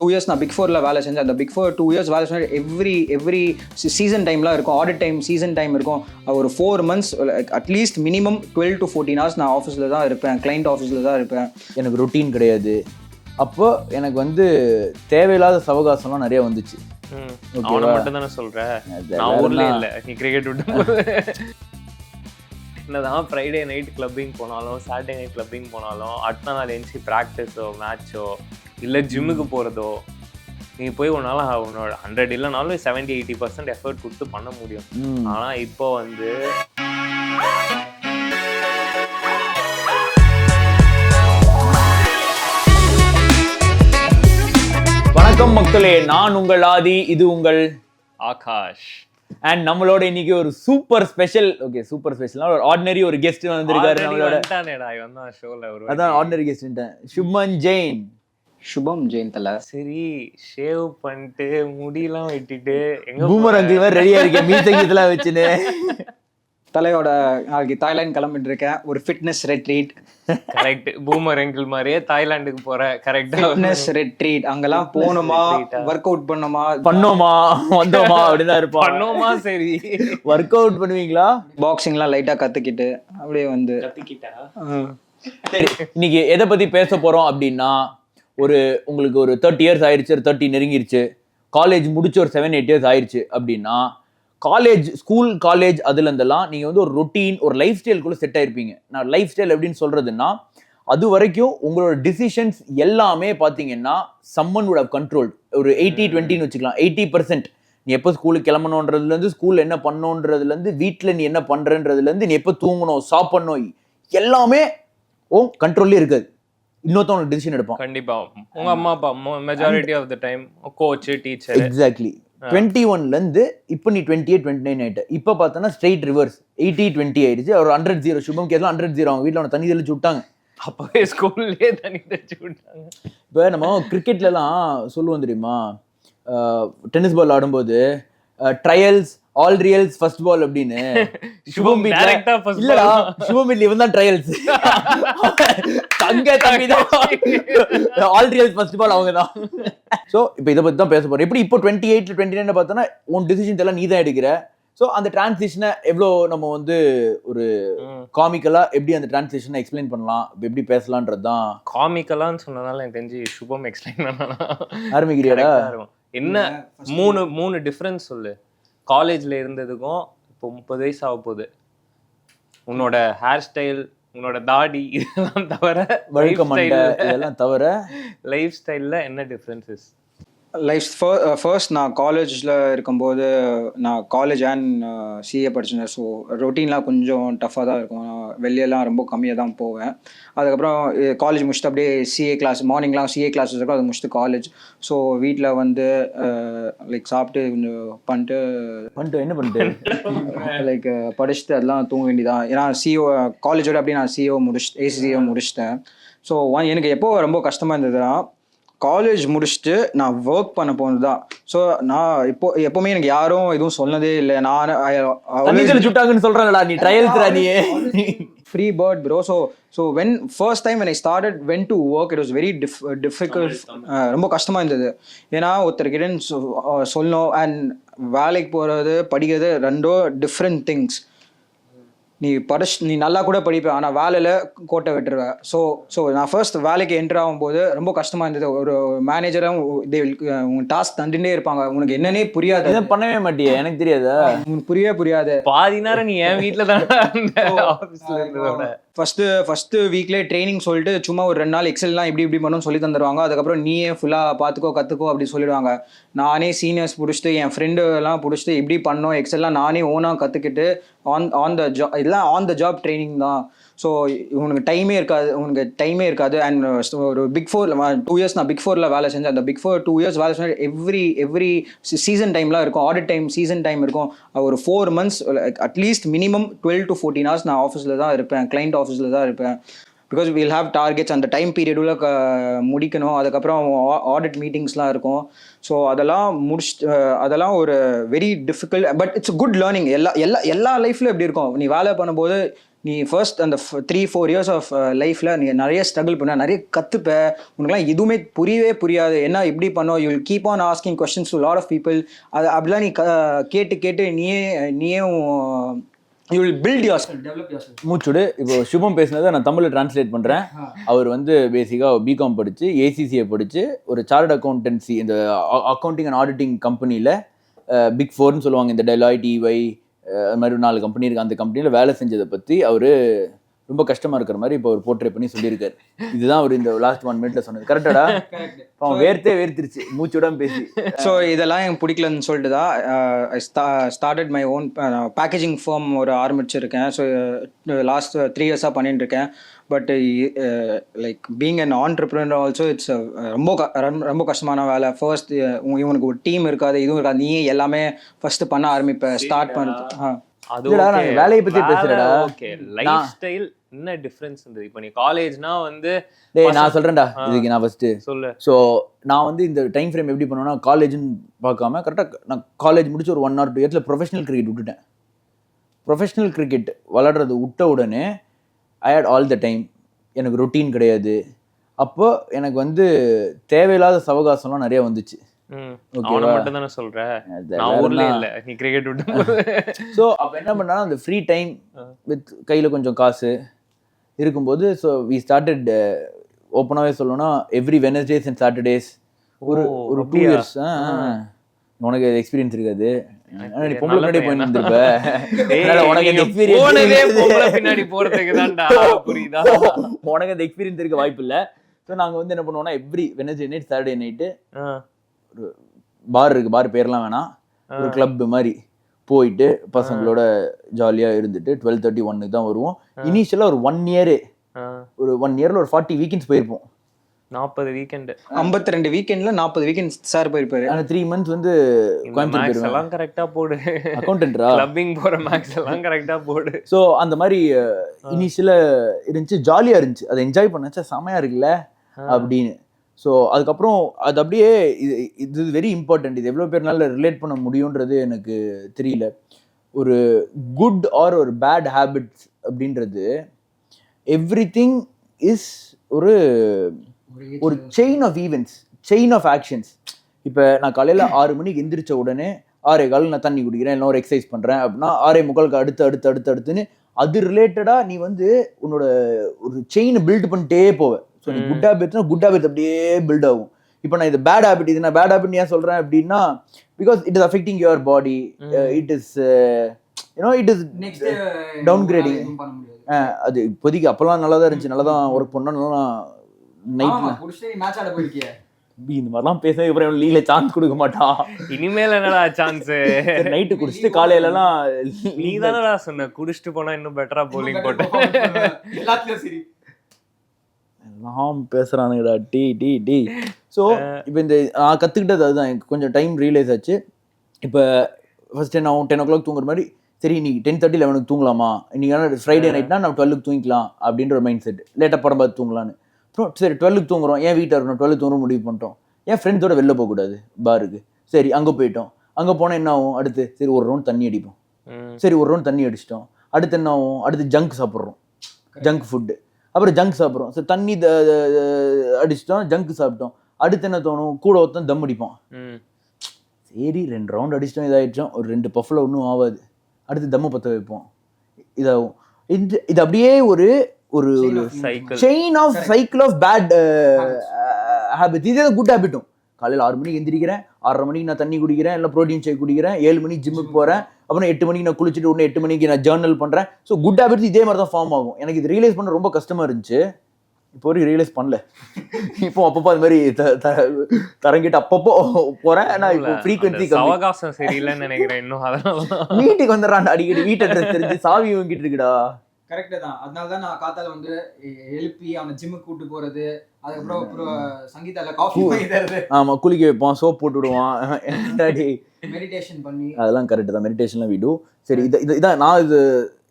2 years நான் big ஃபோரில் வேலை செஞ்சேன். அந்த பிக் ஃபோர் 2 இயர்ஸ் வேலை செஞ்சேன். எவ்ரி சீசன் டைம்லாம் இருக்கும், ஆடிட் டைம், சீசன் டைம் இருக்கும். ஒரு 4 months at least minimum 12 to 14 hours நான் ஆஃபீஸில் தான் இருப்பேன், கிளைண்ட் ஆஃபீஸில் தான் இருப்பேன். எனக்கு ரொட்டீன் கிடையாது. அப்போ எனக்கு வந்து தேவையில்லாத சவகாசம்லாம் நிறைய வந்துச்சு. அவனை மட்டும் தானே சொல்கிறேன், நான் ஊர்ல இல்லை, நீ கிரிக்கெட் விட்டு என்னதான் ஃப்ரைடே நைட் கிளப்பிங் போனாலும் சாட்டர்டே நைட் கிளப்பிங் போனாலும் அடுத்த நாள் எழுந்துச்சி ப்ராக்டிஸோ மேட்சோ இல்லை ஜிம்முக்கு போகிறதோ நீ போய் உன்னால உன்னோட 100 இல்லைனாலும் 70-80% எஃபர்ட் கொடுத்து பண்ண முடியும். ஆனால் இப்போ வந்து வணக்கம் மக்களே, நான் உங்கள் ஆதி, இது உங்கள் ஆகாஷ். அண்ட் நம்மளோட இன்னைக்கு ஒரு super special, okay super special ஒரு ஆர்டினரி ஒரு கெஸ்ட் வந்திருக்காரு நம்மளோட. அதான் ஆர்டினரி கெஸ்ட் சுபம் ஜெயின் தல. சரி, ஷேவ் பண்ணிட்டு முடியெல்லாம் வெட்டிட்டு எங்க பூமர் அங்கிள் வேற ரெடியா இருக்கேன், மீசைலாம் வச்சுன்னு. தலையோட நாளைக்கு தாய்லாந்து கிளம்பிட்டு இருக்கேன், ஒரு fitness retreat. Correct, boomer uncle மாதிரியே தாய்லாந்துக்கு போற. Correct, fitness retreat. அங்கெல்லாம் போகணுமா, ஒர்க் அவுட் பண்ணோமா, வந்தோமா அப்படிதான் இருப்போம். பண்ணோமா, சரி ஒர்க் அவுட் பண்ணுவீங்களா, பாக்ஸிங்லாம் லைட்டா கத்துக்கிட்டு அப்படியே வந்து கத்துக்கிட்டா. சரி, இன்னைக்கு எதை பத்தி பேச போறோம் அப்படின்னா, உங்களுக்கு ஒரு 30 years ஆயிடுச்சு, 30 நெருங்கிருச்சு, காலேஜ் முடிச்சு ஒரு 7-8 years ஆயிடுச்சு அப்படின்னா, ஸ்கூல் காலேஜ் அதுல இருந்தெல்லாம் நீங்க வந்து ஒரு ரொட்டீன், ஒரு லைஃப் ஸ்டைலுக்குள்ள செட் ஆயிருப்பீங்க. நான் லைஃப் ஸ்டைல் எப்படின்னு சொல்றதுன்னா, அது வரைக்கும் உங்களோட டிசிஷன்ஸ் எல்லாமே பாத்தீங்கன்னா சம்மன் வுட் ஹவ் கண்ட்ரோல்ட். ஒரு 80-20 வச்சுக்கலாம். 80% நீ எப்போ ஸ்கூலுக்கு கிளம்பணுன்றதுல இருந்து, ஸ்கூல்ல என்ன பண்ணணுன்றதுல இருந்து, வீட்டுல நீ என்ன பண்றன்றதுல இருந்து, நீ எப்போ தூங்கணும், சாப்பிடணும், எல்லாமே கண்ட்ரோல்லே இருக்காது. இன்னொருத்தவங்க டிசிஷன் எடுப்பான். கண்டிப்பா உங்க அம்மா அப்பா majority of the time coach, teacher. Exactly. 21ல இருந்து இப்போ நீ 28-29 ஆயிட்ட. இப்போ பார்த்தோன்னா ஸ்ட்ரெயிட் ரிவர்ஸ் 80-20 ஆயிடுச்சு. ஒரு 100-0 சுபம் கேஸ்லாம் 100-0 அவங்க வீட்டில் அவனை தண்ணி தெளிச்சு விட்டாங்க. அப்பவே ஸ்கூல்லேயே தண்ணி தெளிச்சு விட்டாங்க. இப்போ நம்ம கிரிக்கெட்லலாம் சொல்லுவோம் தெரியுமா, டென்னிஸ் பால் ஆடும்போது ட்ரையல்ஸ் ஆல் ரியல்ஸ் ஃபர்ஸ்ட் பால் அப்படின்னு. சுபம் இல்லடா, சுபம் இவன் தான் ட்ரையல்ஸ், தங்க தம்பி தான் ஆல் ரியல்ஸ் ஃபர்ஸ்ட் பால் அவங்க தான். ஸோ இப்போ இதை பற்றி தான் பேச போறோம். எப்படி இப்போ 28-29 பார்த்தோன்னா உன் டிசிஷன்ஸ் எல்லாம் நீ தான் எடுக்கிற. ஸோ அந்த டிரான்சிஷனை எவ்வளோ நம்ம வந்து ஒரு காமிக்கலா எப்படி அந்த டிரான்சிஷனை எக்ஸ்பிளைன் பண்ணலாம், எப்படி பேசலான்றது தான். காமிக்கலான்னு சொன்னதால எனக்கு தெரிஞ்சு சுபம் எக்ஸ்பிளைன் பண்ணலாம். ஆரம்பிக்கிறியாடா? என்ன மூணு டிஃபரன்ஸ் சொல்லு. காலேஜ்ல இருந்ததுக்கும் இப்போ 30 வயசு ஆக போகுது. உன்னோட ஹேர் ஸ்டைல், உன்னோட தாடி, இதெல்லாம் தவிர இதெல்லாம் தவிர லைஃப் ஸ்டைல்ல என்ன டிஃபரன்சஸ்? ஃபர்ஸ்ட் நான் காலேஜில் இருக்கும்போது, நான் காலேஜ் அண்ட் சிஏ படிச்சிருந்தேன். ஸோ ரொட்டீன்லாம் கொஞ்சம் டஃப்பாக தான் இருக்கும். நான் வெளியெல்லாம் ரொம்ப கம்மியாக தான் போவேன். அதுக்கப்புறம் காலேஜ் முடிச்சுட்டு அப்படியே சிஏ கிளாஸ், மார்னிங்லாம் சிஏ கிளாஸஸ் இருக்கும், அதை முடிச்சுட்டு காலேஜ். ஸோ வீட்டில் வந்து லைக் சாப்பிட்டு கொஞ்சம் பண்ணிட்டு என்ன பண்ணிட்டு லைக் படிச்சுட்டு அதெல்லாம் தூங்க வேண்டியதான். ஏன்னா சிஓ காலேஜோட அப்படியே நான் ஏசிசிஓ முடிச்சிட்டேன். ஸோ எனக்கு எப்போ ரொம்ப கஷ்டமாக இருந்ததுன்னா, காலேஜ் முடிச்சுட்டு நான் ஒர்க் பண்ண போனது தான். ஸோ நான் எப்போவுமே எனக்கு யாரும் எதுவும் சொன்னதே இல்லை. நான் சுட்டாங்கன்னு சொல்றாங்கடா, நீ ட்ரையல்ஸ்ரா, நீ free bird bro. So first time when I started went to work, it was very difficult. ரொம்ப கஷ்டமாக இருந்தது. ஏன்னா ஒருத்தர்கிட்ட சொல்லணும், அண்ட் வேலைக்கு போகிறது படிக்கிறது ரெண்டும் டிஃப்ரெண்ட் திங்ஸ். நீ நல்லா கூட படிப்பேன், ஆனால் வேலையில் கோட்டை விட்டுருவேன். ஸோ நான் ஃபர்ஸ்ட் வேலைக்கு என்ட்ரு ஆகும்போது ரொம்ப கஷ்டமாக இருந்தது. ஒரு மேனேஜரும் உங்க டாஸ்க் தந்துட்டே இருப்பாங்க, உனக்கு என்னன்னே புரியாது. இதை பண்ணவே மாட்டியே, எனக்கு தெரியாதா? உனக்கு புரியாது. பாதி நேரம் நீ என் வீட்டில் தான் ஃபர்ஸ்ட் வீக்லேயே ட்ரைனிங் சொல்லிட்டு சும்மா ஒரு 2 நாள் எக்ஸல்லாம் இப்படி பண்ணணும்னு சொல்லி தந்துடுவாங்க. அதுக்கப்புறம் நீயே ஃபுல்லாக கற்றுக்கோ அப்படி சொல்லிடுவாங்க. நானே சீனியர்ஸ் பிடிச்சிட்டு, என் ஃப்ரெண்டு எல்லாம் பிடிச்சிட்டு இப்படி பண்ணோம், எக்ஸல்லாம் நானே ஓனாக கற்றுக்கிட்டு ஆன் த ஜாப், இதெல்லாம் ஆன் த ஜாப் ட்ரைனிங் தான். ஸோ உனக்கு டைமே இருக்காது. அண்ட் ஒரு பிக் ஃபோர் 2 இயர்ஸ் நான் பிக் ஃபோரில் வேலை செஞ்சேன். அந்த பிக் ஃபோர் 2 இயர்ஸ் வேலை செஞ்சேன். எவ்ரி சீசன் டைம்லாம் இருக்கும், ஆடிட் டைம், சீசன் டைம் இருக்கும். ஒரு 4 months at least minimum 12 to 14 hours நான் ஆஃபீஸில் தான் இருப்பேன், கிளைண்ட் ஆஃபீஸில் தான் இருப்பேன். பிகாஸ் வீல் ஹாவ் டார்கெட்ஸ், அந்த டைம் பீரியடுள்ள முடிக்கணும். அதுக்கப்புறம் ஆடிட் மீட்டிங்ஸ்லாம் இருக்கும். ஸோ அதெல்லாம் ஒரு very difficult, but it's good learning. எல்லா லைஃப்லையும் எப்படி இருக்கும், நீ வேலை பண்ணும்போது நீ ஃபர்ஸ்ட் அந்த 3-4 இயர்ஸ் ஆஃப் லைஃப்பில் நீ நிறைய ஸ்ட்ரகிள் பண்ண, நிறைய கற்றுப்ப, உனக்குலாம் எதுவுமே புரியாது. என்ன இப்படி பண்ணோம், you will keep on asking questions to lot of people. அப்படிலாம் நீ கேட்டு நீயே you will build yourself, develop yourself. மூச்சுடு. இப்போ சுபம் பேசினதை நான் தமிழில் டிரான்ஸ்லேட் பண்ணுறேன். அவர் வந்து பேசிக்காக பிகாம் படித்து ஏசிசியை படித்து ஒரு சார்ட் அக்கௌண்டன்சி, இந்த அக்கௌண்டிங் அண்ட் ஆடிட்டிங் கம்பெனியில் பிக் 4ன்னு சொல்லுவாங்க, இந்த டெலாய்ட், EY அது மாதிரி 4 கம்பெனி இருக்குது. அந்த கம்பெனியில் வேலை செஞ்சதை பற்றி அவர் ரொம்ப கஷ்டமாக இருக்கிற மாதிரி இப்போ அவர் போர்ட்ரே பண்ணி சொல்லியிருக்காரு. இதுதான் அவர் இந்த லாஸ்ட் 1 மினிட்ல சொன்னது. கரெக்டாடா? அவன் வேர்த்திருச்சு மூச்சுடாம பேசி. ஸோ இதெல்லாம் எனக்கு பிடிக்கலன்னு சொல்லிட்டு தான் I started my own packaging firm ஒரு ஆரம்பிச்சிருக்கேன். ஸோ லாஸ்ட் 3 இயர்ஸாக பண்ணிட்டு இருக்கேன். But like being an entrepreneur also it's ரொம்ப கஷ்டமான வேலை. ஃபர்ஸ்ட் இவனுக்கு ஒரு டீம் இருக்காது, இதுவும் இருக்காது, நீயே எல்லாமே ஃபர்ஸ்ட் பண்ண ஆரம்பிப்ப, ஸ்டார்ட் பண்ணுறது. வேலையை பத்தி பேசுறடா. ஓகே, லைஃப் ஸ்டைல் என்ன டிஃபரன்ஸ் இருந்தது? இப்போ நீ காலேஜ்னா வந்து நான் சொல்றேன்டா, இதுக்கு நான் ஃபர்ஸ்ட் சொல்லு. ஸோ நான் வந்து இந்த டைம் ஃப்ரேம் எப்படி பண்ணுவேன்னா, காலேஜ்னு பார்க்காம கரெக்டாக நான் காலேஜ் முடிச்சு ஒரு 1 or 2 இயர்ஸில் ப்ரொஃபஷனல் கிரிக்கெட் விட்டுட்டேன். ப்ரொஃபஷனல் கிரிக்கெட் விளாடுறது விட்ட உடனே ஐ ஹேட் ஆல் த டைம். எனக்கு ரொட்டீன் கிடையாது. அப்போ எனக்கு வந்து தேவையில்லாத சவகாசம்லாம் நிறைய வந்துச்சு. மட்டும் தானே சொல்றேன், நான் ஊர்ல இல்ல, நீ கிரிக்கெட் விட்டு. ஸோ அப்போ என்ன பண்ணாலும் அந்த ஃப்ரீ டைம் வித் கையில் கொஞ்சம் காசு இருக்கும்போது, ஸோ வி ஸ்டார்டட், ஓப்பனாகவே சொல்லணும்னா எவ்ரி வெனஸ்டேஸ் அண்ட் சாட்டர்டேஸ் ஒரு 2 இயர்ஸ். உனக்கு எக்ஸ்பீரியன்ஸ் இருக்காது, நீ பொம்பளை பின்னாடி போய் நின்றுப்ப. உனக்கு அந்த எக்ஸ்பீரியன்ஸ் பின்னாடி போறதுக்கு தான்டா, புரியுதா? உனக்கு அந்த எக்ஸ்பீரியன்ஸ் இருக்க வாய்ப்பு இல்லை. ஸோ நாங்கள் வந்து என்ன பண்ணுவோம்னா, every Wednesday night, Saturday night ஒரு பார் இருக்கு, பார் பேர்லாம் வேணாம், ஒரு கிளப் மாதிரி போயிட்டு பசங்களோட ஜாலியா இருந்துட்டு 12:30-1 தான் வருவோம். இனிஷியலா ஒரு 1 இயர், ஒரு 1 இயர்ல ஒரு 40 வீக்கெண்ட்ஸ் போயிருப்போம். 40 வீக்கெண்ட், 52 வீக்கெண்ட்ல 40 வீக்கெண்ட் சார் போயிருப்பாரு. ஆனா 3 months வந்து மேக்ஸ் எல்லாம் கரெக்டா போடு, அக்கவுண்டன்ட்ரா கிளப்பிங் போற மேக்ஸ் எல்லாம் கரெக்டா போடு. சோ அந்த மாதிரி இனிஷியலா இருந்துச்சு, ஜாலியா இருந்துச்சு, அதை என்ஜாய் பண்ணச்சா செமையா இருக்குல்ல அப்படின்னு. ஸோ அதுக்கப்புறம் அது அப்படியே இது வெரி இம்பார்ட்டன்ட். இது எவ்வளோ பேர்னால ரிலேட் பண்ண முடியுன்றது எனக்கு தெரியல. ஒரு குட் ஆர் ஒரு பேட் ஹேபிட்ஸ் அப்படின்றது எவ்ரிதிங் இஸ் ஒரு chain of events, chain of actions. இப்போ நான் காலையில் 6 மணிக்கு எந்திரிச்ச உடனே 6:15 நான் தண்ணி குடிக்கிறேன், இல்லை ஒரு எக்ஸசைஸ் பண்ணுறேன் அப்படின்னா 6:45 அடுத்துன்னு அது ரிலேட்டடாக நீ வந்து உன்னோட ஒரு செயினை பில்ட் பண்ணிட்டே போவேன். ஸோ நீ குட் ஹேபிட்னா குட் ஹேபிட் அப்படியே பில்ட் ஆகும். இப்போ நான் இது பேட் ஹேபிட், இது நான் பேட் ஹேபிட் ஏன் சொல்கிறேன் அப்படின்னா, because it is affecting your body, it is it is டவுன்கிரேடிங். அது இப்போதைக்கு அப்போல்லாம் நல்லா தான் இருந்துச்சு, நல்லா தான் ஒர்க் பண்ணோம், நல்லா நைட்ல இந்த மாதிரிலாம் பேசுறது அப்புறம் லீக்ல சான்ஸ் கொடுக்க மாட்டான். இனிமேல் என்னடா சான்ஸ்? நைட்டு குடிச்சிட்டு காலையிலலாம் நீ தானடா சொன்ன குடிச்சிட்டு போனா இன்னும் பெட்டரா போலிங் போட்டேன். எல்லாத்துலயும் சரி எல்லாம் பேசுறானுங்கடா டி டி டி. ஸோ இப்போ இந்த நான் கற்றுக்கிட்டது அதுதான், எனக்கு கொஞ்சம் டைம் ரியலைஸ் ஆச்சு. இப்போ ஃபர்ஸ்ட் நான் 10 o'clock தூங்குற மாதிரி, சரி இன்னைக்கு 10:30 11 தூங்கலாமா, இன்னைக்கு ஃப்ரைடே நைட்னா நம்ம 12 தூங்கிக்கலாம் அப்படின்ற ஒரு மைண்ட் செட். லேட்டாக படம் பார்த்து தூங்கலான்னு. அப்புறம் சரி 12 தூங்குறோம், ஏன் வீட்டில் இருக்கணும், 12 தூங்குறோம் முடிவு பண்ணிட்டோம். ஏன் ஃப்ரெண்ட்ஸோட வெளில போகக்கூடாது பாருக்கு, சரி அங்கே போயிட்டோம். அங்கே போனால் என்ன ஆகும், அடுத்து சரி ஒரு ரவுண்ட் தண்ணி அடிப்போம், சரி ஒரு ரவுண்ட் தண்ணி அடிச்சிட்டோம். அடுத்து என்ன ஆகும், அடுத்து ஜங்க் சாப்பிட்றோம், ஜங்க் ஃபுட்டு. அப்புறம் ஜங்க் சாப்பிட்றோம், சரி தண்ணி அடிச்சிட்டோம், ஜங்க் சாப்பிட்டோம். அடுத்து என்ன தோணும், கூட ஒருத்தன் தம் அடிப்போம். சரி 2 ரவுண்ட் அடிச்சிட்டோம், இதாகிட்டோம், ஒரு 2 பஃபில் ஒன்றும் ஆகாது, அடுத்து தம்மு பற்ற வைப்போம், இதாகும். இது அப்படியே ஒரு ஒரு chain of cycle of bad habits. இதே குட் ஹேபிட்டும். காலையில் 6 மணிக்கு எந்திரிக்கிறேன், 6:30 மணிக்கு நான் தண்ணி குடிக்கிறேன், இல்லை ப்ரோட்டீன் ஷேக் குடிக்கிறேன், 7 மணிக்கு ஜிம்முக்கு போகிறேன், அப்புறம் 8 மணிக்கு நான் குளிச்சுட்டு உடனே 8 மணிக்கு நான் ஜேர்னல் பண்ணுறேன். ஸோ குட் ஹேபிட்ஸ் இதே மாதிரி தான் ஃபார்ம் ஆகும். எனக்கு இது ரியலைஸ் பண்ண ரொம்ப கஷ்டமாக இருந்துச்சு. இப்போ வரைக்கும் ரியலைஸ் பண்ணல. இப்போ அப்பப்போ அது மாதிரி தரங்கிட்டு அப்பப்போ போகிறேன். நான் இப்போ ஃப்ரீக்வன்சி அவகாசம் சரியில்லைன்னு நினைக்கிறேன் இன்னும். அதனால வீட்டுக்கு வந்துடுறான் அடிக்கடி, வீட்டு அட்ரஸ் தெரிஞ்சு சாவி வாங்கிட்டு இருக்குடா. கரெக்டு தான். அதனால தான் நான் காத்தால வந்து எழுப்பி அவனை ஜிம்முக்கு கூட்டு போறது, அதுக்கப்புறம் சங்கீதால காஃபி வாங்கி தரது, ஆமா குளிக்க வைப்பான், சோப் போட்டு விடுவான், மெடிடேஷன் பண்ணி, அதெல்லாம் கரெக்ட் தான். மெடிடேஷன்லாம் விடு. சரி இதான் நான் இது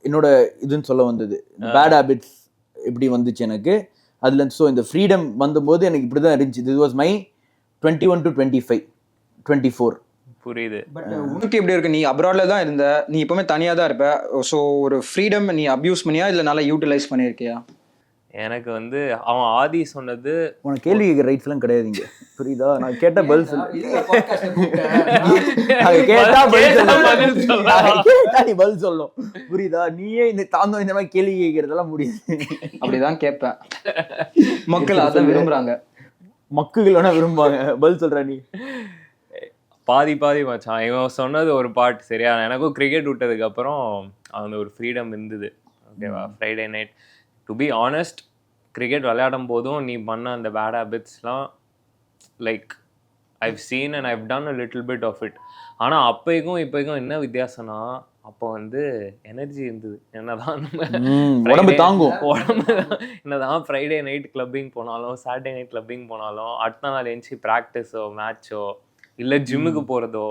என்னோட இதுன்னு சொல்ல வந்தது. பேட் ஹேபிட்ஸ் எப்படி வந்துச்சு எனக்கு அதுல. ஸோ இந்த ஃப்ரீடம் வந்தபோது எனக்கு இப்படி தான் இருந்துச்சு. This was my 21 to 25 24. புரியுது. பட் உனக்கு எப்படி இருக்கு? நீ அப்ராட்ல தான் இருந்த, நீ எப்பவுமே தனியா தான் இருப்ப. ஸோ ஒரு ஃப்ரீடம் நீ அப்யூஸ் பண்ணியா இல்லை நல்லா யூட்டிலைஸ் பண்ணியிருக்கியா? எனக்கு வந்து அவன் ஆதி சொன்னது உனக்கு கேள்வி கேட்குற ரைட்ஸ் எல்லாம் கிடையாதுங்க, புரியுதா? நான் கேட்ட பதில் சொல்லு. கேட்டா நீ பதில் சொல்லணும், புரியுதா? நீயே இந்த தாந்தோம் இந்த மாதிரி கேள்வி கேட்கறதெல்லாம் முடியாது. அப்படிதான் கேட்பேன், மக்கள் அதான் விரும்புறாங்க. மக்குகள் வேணா விரும்புவாங்க. பதில் சொல்ற நீ. பாதி மச்சான். இவன் சொன்னது ஒரு பார்ட் சரியா. எனக்கும் கிரிக்கெட் விட்டதுக்கு அப்புறம் அந்த ஒரு ஃப்ரீடம் இருந்தது. ஓகேவா? Friday night to be honest, cricket விளையாடும் போதும் நீ பண்ண அந்த பேட் ஹேபிட்ஸ்லாம் like I've seen and I've done a little bit of it. ஆனால் அப்போக்கும் இப்போக்கும் என்ன வித்தியாசம்னா, அப்போ வந்து எனர்ஜி இருந்தது. என்னதான் உடம்பு தாங்கும். என்னதான் ஃப்ரைடே நைட் கிளப்பிங் போனாலும் சாட்டர்டே நைட் கிளப்பிங் போனாலும் அடுத்த நாள் எழுந்துச்சி ப்ராக்டிஸோ மேட்சோ இல்லை ஜிம்முக்கு போகிறதோ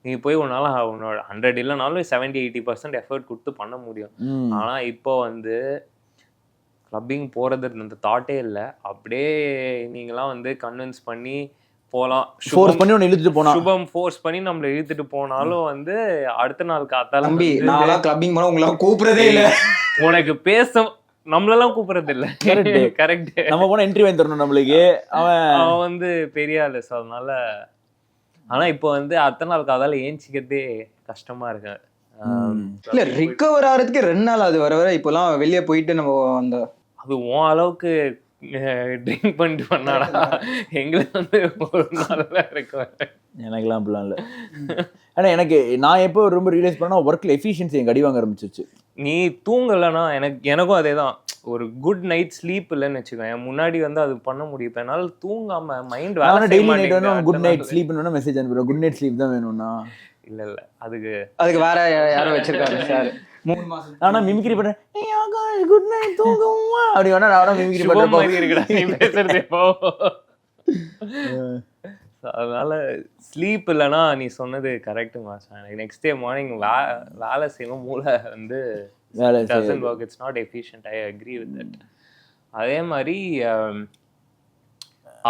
நீ போய் உன்னால உன்னோட 100 இல்லைனாலும் 70-80% எஃபர்ட் கொடுத்து பண்ண முடியும். ஆனால் இப்போ வந்து கிளப்பிங் போகிறது அந்த தாட்டே இல்லை. அப்படியே நீங்களாம் வந்து கன்வின்ஸ் பண்ணி போகலாம், ஃபோர்ஸ் பண்ணி ஒன்று இழுத்துட்டு போனா, சுபம் ஃபோர்ஸ் பண்ணி நம்மளை இழுத்துட்டு போனாலும் வந்து அடுத்த நாள் காத்தால தம்பி நான்லாம் கிளப்பிங் போனால் உங்களை கூப்பிடுறதே இல்லை. உனக்கு பேச நம்மளெல்லாம் கூப்பிடுறது இல்லை. கரெக்ட். நம்ம போனால் என்ட்ரி வாங்கி தரணும் நம்மளுக்கு. அவன் வந்து பெரிய ஆளு. ஸோ அதனால ஆனால் இப்போ வந்து அடுத்த நாள் காதால ஏஞ்சிக்கிறதே கஷ்டமா இருக்கு. இல்லை ரிகவர் ஆகிறதுக்கு 2 நாள் அது வர இப்போலாம் வெளியே போயிட்டு நம்ம அந்த அது உன் அளவுக்கு ட்ரிங்க் பண்ணிட்டு பண்ணாடா. எங்களுக்கு வந்து ஒரு நாள் இருக்கு. எனக்குலாம் அப்படிலாம் இல்லை. ஆனால் எனக்கு நான் எப்போ ரொம்ப ரியலைஸ் பண்ணா ஒர்க்கில் எஃபிஷியன்சி எங்கள் அடி வாங்க ஆரம்பிச்சிச்சு. நீ தூங்கலைன்னா எனக்கும் அதே தான். ஒரு குட் நைட் ஸ்லீப் இல்லைன்னு வச்சுக்கோங்க. முன்னாடி வந்து அது பண்ண முடியும். இப்போ என்னால் தூங்காம மைண்ட் வேலை டெய்லி நைட் வந்து குட் நைட் ஸ்லீப் மெசேஜ் அனுப்புறேன். குட் நைட் ஸ்லீப் தான் வேணும்னா இல்லை அதுக்கு வேற யாரும் வச்சிருக்காரு சார். 3 மாசம் ஆனா மிமிக்ரி பண்றேன், குட் நைட் தூங்குமா அப்படி வேணா நான் மிமிக்ரி பண்றேன். அதனால ஸ்லீப் இல்லைன்னா நீ சொன்னது கரெக்ட் மாசம். எனக்கு நெக்ஸ்ட் டே மார்னிங் வேலை செய்யணும், மூளை வந்து doesn't work, it's not efficient. I agree with that. அதே மாதிரி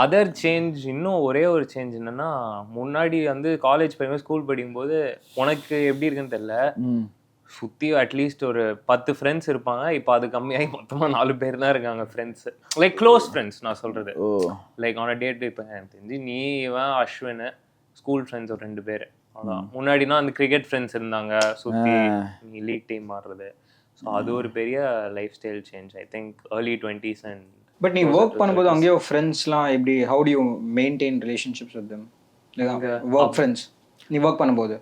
அதர் சேஞ்ச், இன்னும் ஒரே ஒரு சேஞ்ச் என்னன்னா, முன்னாடி வந்து காலேஜ் படிக்கும்போது ஸ்கூல் படிக்கும்போது உனக்கு எப்படி இருக்குன்னு தெரியல, சுற்றி அட்லீஸ்ட் ஒரு 10 ஃப்ரெண்ட்ஸ் இருப்பாங்க. இப்போ அது கம்மியாகி மொத்தமாக 4 பேர் தான் இருக்காங்க ஃப்ரெண்ட்ஸ். லைக் க்ளோஸ் ஃப்ரெண்ட்ஸ் நான் சொல்கிறது. லைக் ஆன் அ டேட் இப்போ எனக்கு தெரிஞ்சு நீ இவன் அஸ்வின் ஸ்கூல் ஃப்ரெண்ட்ஸ் ஒரு 2 பேர் அதான். முன்னாடினா அந்த கிரிக்கெட் ஃப்ரெண்ட்ஸ் இருந்தாங்க சுற்றி, நீ லீக் டீம் ஆடுறது. ஸோ அது ஒரு பெரிய life style change. I think early 20s. And but நீ ஒர்க் பண்ணும்போது அங்கேயோ ஃப்ரெண்ட்ஸ்லாம் எப்படி, how do you maintain relationships with them? Work friends நீ ஒர்க் பண்ணும்போது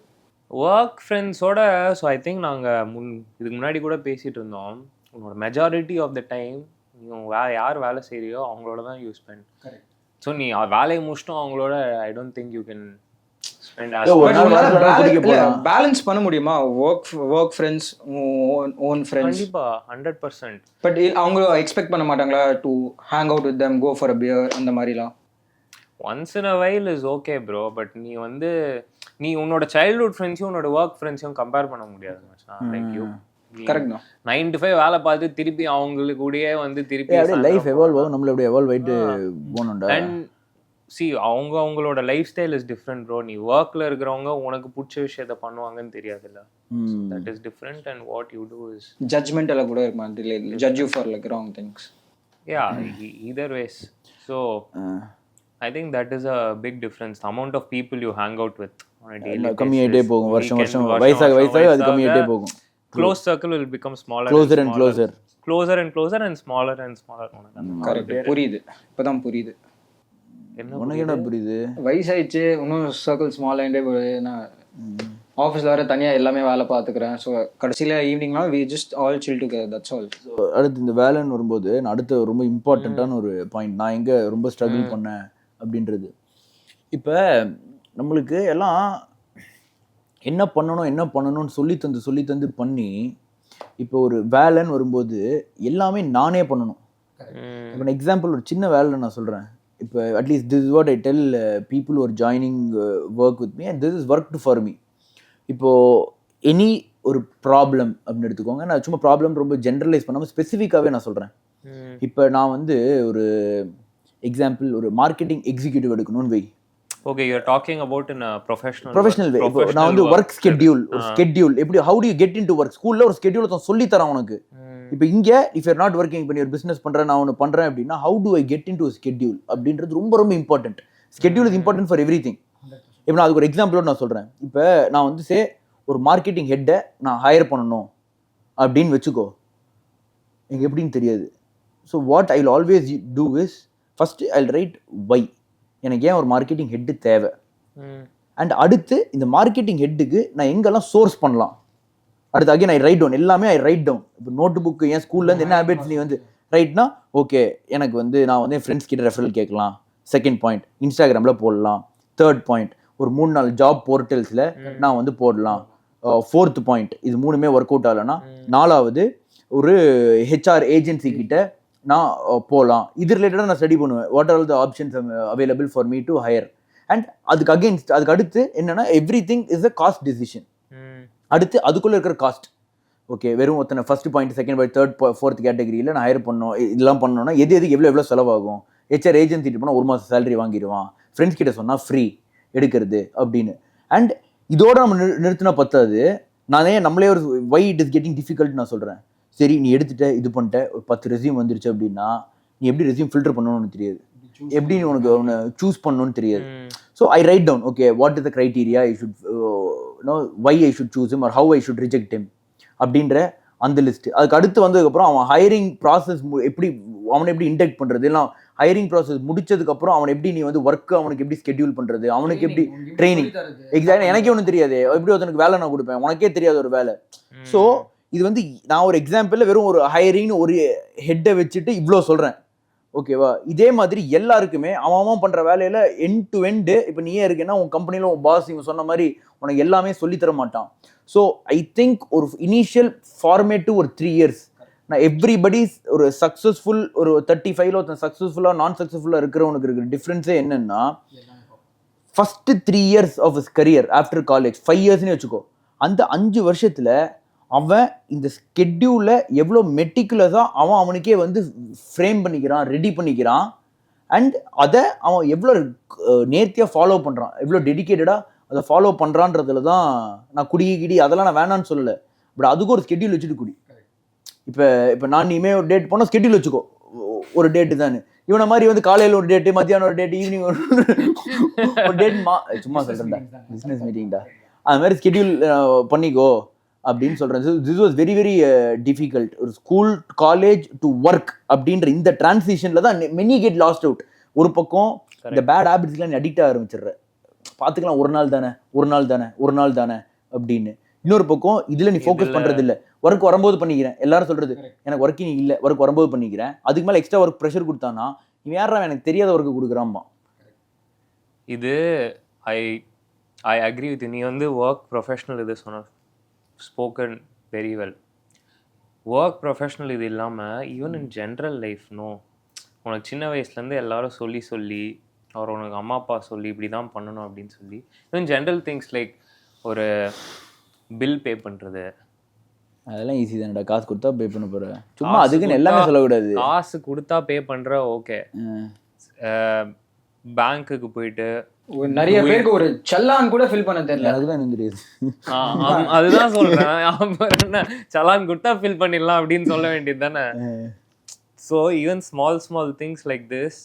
ஒர்க் ஃப்ரெண்ட்ஸோட. ஸோ ஐ திங்க் நாங்கள் இதுக்கு முன்னாடி கூட பேசிகிட்டு இருந்தோம், உன்னோட மெஜாரிட்டி ஆஃப் த டைம் நீ யார் வேலை செய்கிறியோ அவங்களோட தான் யூஸ் பண்ணு. ஸோ நீ வேலையை முடிச்சிட்டோம் அவங்களோட, I don't think you can balance பண்ண முடியுமா? Work friends, own friends? கண்டிப்பா 100%. பட் அவங்க எக்ஸ்பெக்ட் பண்ண மாட்டாங்களா to hang out with them, go for a beer அந்த மாதிரிலாம்? Once in a while is okay bro. But நீ வந்து நீ உன்னோட சைல்ட்ஹுட் ஃப்ரெண்ட்ஸையும் உன்னோட ஒர்க் ஃப்ரெண்ட்ஸையும் கம்பேர் பண்ண முடியாது மச்சான். லைக் யூ கரெக்ட் தான். 9 to 5 வேலை பார்த்து திருப்பி அவங்களுக்கு கூடயே வந்து திருப்பி லைஃப் எவால்வ் ஆகும், நம்மள அப்படியே எவால்வ் ஆயிட்டு போகணும்டா. அண்ட் சி அவங்களோட lifestyle is different bro. நீ ஒர்க்ல இருக்கிறவங்க உனக்கு பிடிச்ச விஷயத்த பண்ணுவாங்கன்னு தெரியாதுல்ல. That is different. And what you do is judgmental கூட இருக்குமா, judge you for like wrong things. Yeah either ways. So I think that is a big difference. The amount of people you hang out with on a daily basis கம்மியாயிட்டே போகும். வருஷம் வயசாக அது கம்மியாயிட்டே போகும். Close circle will become smaller, closer and closer, closer and closer, and smaller and smaller. Correct. புரியுது, இப்பதான் புரியுது. உனக்கு என்ன புரியுது? வயசாயிடுச்சு, இன்னும் சர்க்கிள் ஸ்மால் ஆகிட்டே போகுது. நான் ஆஃபீஸில் வர தனியாக எல்லாமே வேலை பார்த்துக்கிறேன். ஸோ கடைசியில் ஈவினிங்லாம் we just all chill together, that's all. அடுத்து இந்த வேலைன்னு வரும்போது நான் அடுத்த ரொம்ப இம்பார்ட்டண்ட்டான ஒரு பாயிண்ட், நான் எங்கே ரொம்ப ஸ்ட்ரகிள் பண்ணேன் அப்படின்றது. இப்போ நம்மளுக்கு எல்லாம் என்ன பண்ணணும்னு சொல்லி தந்து பண்ணி, இப்போ ஒரு வேலைன்னு வரும்போது எல்லாமே நானே பண்ணணும். இப்போ எக்ஸாம்பிள் ஒரு சின்ன வேலை நான் சொல்கிறேன். இப்போ at least this is what I tell people are joining work with me, and this is work to for me. இப்போது எனி ஒரு ப்ராப்ளம் அப்படின்னு எடுத்துக்கோங்க. நான் சும்மா ப்ராப்ளம் ரொம்ப ஜென்ரலைஸ் பண்ணாமல் ஸ்பெசிஃபிக்காகவே நான் சொல்கிறேன். இப்போ நான் வந்து ஒரு எக்ஸாம்பிள் ஒரு மார்க்கெட்டிங் எக்ஸிக்யூட்டிவ் எடுக்கணும்னு why. Okay you are talking about in professional way. நான் வந்து ஒர்க் ஸ்கெட்யூல், ஒரு ஸ்கெட்யூல் எப்படி how do you get into work. ஸ்கூல்ல ஒரு ஸ்கெட்யூல் தான் சொல்லி தரான் உனக்கு. இப்போ இங்க இஃப் யூர் நாட் ஒர்க்கிங், இப்போ நீ ஒரு பிசினஸ் பண்றேன், நான் ஒன்று பண்றேன் அப்படின்னா how to I get into schedule அப்படின்றது ரொம்ப ரொம்ப important. Schedule is important for everything. இப்போ நான் அதுக்கு ஒரு எக்ஸாம்பிளோட நான் சொல்றேன். இப்போ நான் வந்து ஒரு மார்க்கெட்டிங் ஹெட்டை நான் ஹையர் பண்ணணும் அப்படின்னு வச்சுக்கோ, எனக்கு எப்படின்னு தெரியாது. So what I will always do is first I will write why, எனக்கு ஏன் ஒரு மார்க்கெட்டிங் ஹெட்டு தேவை, அண்ட் அடுத்து இந்த மார்க்கெட்டிங் ஹெட்டுக்கு நான் எங்கெல்லாம் சோர்ஸ் பண்ணலாம். அடுத்து அகைன் ஐ ரைட் டவுன், எல்லாமே ஐ ரைட் டவுன். இப்போ நோட்டு புக்கு என் ஸ்கூல்லேருந்து என்ன ஹேபிட்ஸ் நீ வந்து ரைட்னா ஓகே, எனக்கு வந்து நான் வந்து என் ஃப்ரெண்ட்ஸ் கிட்ட ரெஃபரல் கேட்கலாம். செகண்ட் பாயிண்ட் இன்ஸ்டாகிராமில் போடலாம். தேர்ட் பாயிண்ட் ஒரு 3-4 ஜாப் போர்ட்டல்ஸில் நான் வந்து போடலாம். ஃபோர்த் பாயிண்ட் இது 3மே ஒர்க் அவுட் ஆகலைன்னா 4வது ஒரு ஹெச்ஆர் ஏஜென்சி கிட்ட நான் போகலாம். இது ரிலேட்டடாக நான் ஸ்டடி பண்ணுவேன். What are the options available for me to higher. And அதுக்கு அடுத்து என்னன்னா every thing is a cost decision. அடுத்து அதுக்குள்ளே இருக்கிற காஸ்ட். ஓகே, வெறும் ஒருத்தனை first point, second point, third fourth கேட்டகரியில் நான் ஹையர் பண்ணணும், இதெல்லாம் பண்ணணும்னா எதுக்கு எவ்வளோ செலவாகும். ஹெச்ஆர் ஏஜென்சி போனால் 1 மாதம் சேலரி வாங்கிடுவான், ஃப்ரெண்ட்ஸ் கிட்ட சொன்னால் ஃப்ரீ எடுக்கிறது அப்படின்னு. அண்ட் இதோட நம்ம நிறுத்தினா பத்தாது. நம்மளே ஒரு why it is getting difficult நான் சொல்கிறேன். சரி நீ எடுத்துட்ட, இது பண்ணிட்ட, ஒரு 10 ரெஸ்யூம் வந்துருச்சு அப்படின்னா நீ எப்படி ரெஸ்யூம் ஃபில்டர் பண்ணணும்னு தெரியாது, எப்படி உனக்கு ஒன்று சூஸ் பண்ணணும்னு தெரியாது. So I write down okay what is the criteria I should why I should choose him or how I should reject him அப்படின்ற அந்த லிஸ்ட். அதுக்கு அடுத்து வந்ததுக்கப்புறம் அவன் ஹையரிங் ப்ராசஸ் அவனை எப்படி இன்டெக்ட் பண்ணுறது, இல்லை ஹையரிங் ப்ராசஸ் முடிச்சதுக்கப்புறம் அவனை எப்படி நீ வந்து ஒர்க்கு அவனுக்கு எப்படி ஸ்கெட்யூல் பண்ணுறது, அவனுக்கு எப்படி ட்ரைனிங். எக்ஸாக்ட்லி, எனக்கே ஒன்றும் தெரியாது எப்படி ஒருத்தனுக்கு வேலை நான் கொடுப்பேன், உனக்கே தெரியாத ஒரு வேலை. ஸோ இது வந்து நான் ஒரு எக்ஸாம்பிளில் வெறும் ஒரு ஹையரிங்னு ஒரு ஹெட்டை வச்சுட்டு இவ்வளோ சொல்கிறேன். ஓகேவா, இதே மாதிரி எல்லாருக்குமே அவன் பண்ணுற வேலையில் எண்ட் டு எண்டு. இப்போ நீயே இருக்குன்னா உன் கம்பெனியில் உன் பாஸ் இவன் சொன்ன மாதிரி உனக்கு எல்லாமே சொல்லித்தர மாட்டான். ஸோ ஐ திங்க் ஒரு இனிஷியல் ஃபார்மேட்டு ஒரு 3 years நான் எவ்ரிபடி ஒரு சக்ஸஸ்ஃபுல் ஒரு 35ல் ஒருத்தன் சக்ஸஸ்ஃபுல்லாக நான் சக்ஸஸ்ஃபுல்லாக இருக்கிறவனுக்கு இருக்கிற டிஃப்ரென்ஸே என்னன்னா first 3 years of his career after college 5 yearsனு வச்சுக்கோ. அந்த 5 வருஷத்தில் அவன் இந்த ஸ்கெட்யூலை எவ்வளோ மெட்டிகுலஸாக அவனுக்கே வந்து ஃப்ரேம் பண்ணிக்கிறான், ரெடி பண்ணிக்கிறான். அண்ட் அதை அவன் எவ்வளோ நேர்த்தியாக ஃபாலோ பண்ணுறான், எவ்வளோ டெடிக்கேட்டடாக அதை ஃபாலோ பண்ணுறான்றதுல தான் நான் குடி அதெல்லாம் நான் வேணான்னு சொல்லலை. பட் அதுக்கு ஒரு ஸ்கெட்யூல் வச்சுட்டு குடி. இப்போ நான் இனிமேல் ஒரு டேட் போனால் ஸ்கெட்யூல் வச்சுக்கோ, ஒரு டேட்டு தானே. இவனை மாதிரி வந்து காலையில் ஒரு டேட்டு, மத்தியானம் ஒரு டேட்டு, ஈவினிங் ஒரு டேட் சும்மா சொல்கிறேன்டா, பிஸ்னஸ் மீட்டிங்டா, அது மாதிரி ஸ்கெட்யூல் பண்ணிக்கோ அப்படின்னு சொல்கிறேன். This was very very difficult. ஒரு ஸ்கூல் காலேஜ் டு ஒர்க் அப்படின்ற இந்த டிரான்சிஷனில் தான் மெனி கெட் லாஸ்ட் அவுட். ஒரு பக்கம் இந்த பேட் ஹேபிட்ஸ்லாம் நீ அடிக்ட் ஆரம்பிச்சிடுற, பார்த்துக்கலாம் ஒரு நாள் தானே அப்படின்னு. இன்னொரு பக்கம் இதில் நீ ஃபோக்கஸ் பண்ணுறது இல்லை, ஒர்க் வரும்போது பண்ணிக்கிறேன். எல்லாரும் சொல்கிறது எனக்கு ஒர்க்கிங் இல்லை, ஒர்க் வரும்போது பண்ணிக்கிறேன். அதுக்கு மேலே எக்ஸ்ட்ரா ஒர்க் ப்ரெஷர் கொடுத்தானா இவன் யாரா எனக்கு தெரியாத ஒர்க்கு கொடுக்குறான்பா. இது ஐ அக்ரி வித். நீ வந்து ஒர்க் ப்ரொஃபஷனல் இது சொன்ன spoken very well. Work professional இது இல்லாமல் ஈவன் இன் ஜென்ரல் லைஃப் உனக்கு சின்ன வயசுலேருந்து எல்லாரும் சொல்லி அவர் உனக்கு அம்மா அப்பா சொல்லி இப்படி தான் பண்ணணும் அப்படின்னு சொல்லி ஈவன் ஜென்ரல் திங்ஸ் லைக் ஒரு பில் பே பண்ணுறது அதெல்லாம் ஈஸி தானடா. காசு கொடுத்தா பே பண்ண போகிறேன், சும்மா அதுக்குன்னு எல்லாமே சொல்லக்கூடாது. காசு கொடுத்தா பே பண்ணுற ஓகே. பேங்க்குக்கு போயிட்டு நிறைய பேருக்கு ஒரு சல்லான் கூட ஃபில் பண்ண தெரியல. அதுதான் தெரியாது. அதுதான் சொல்றேன், சலான் கொடுத்தா ஃபில் பண்ணிடலாம் அப்படின்னு சொல்ல வேண்டியது தானே. So even small things like this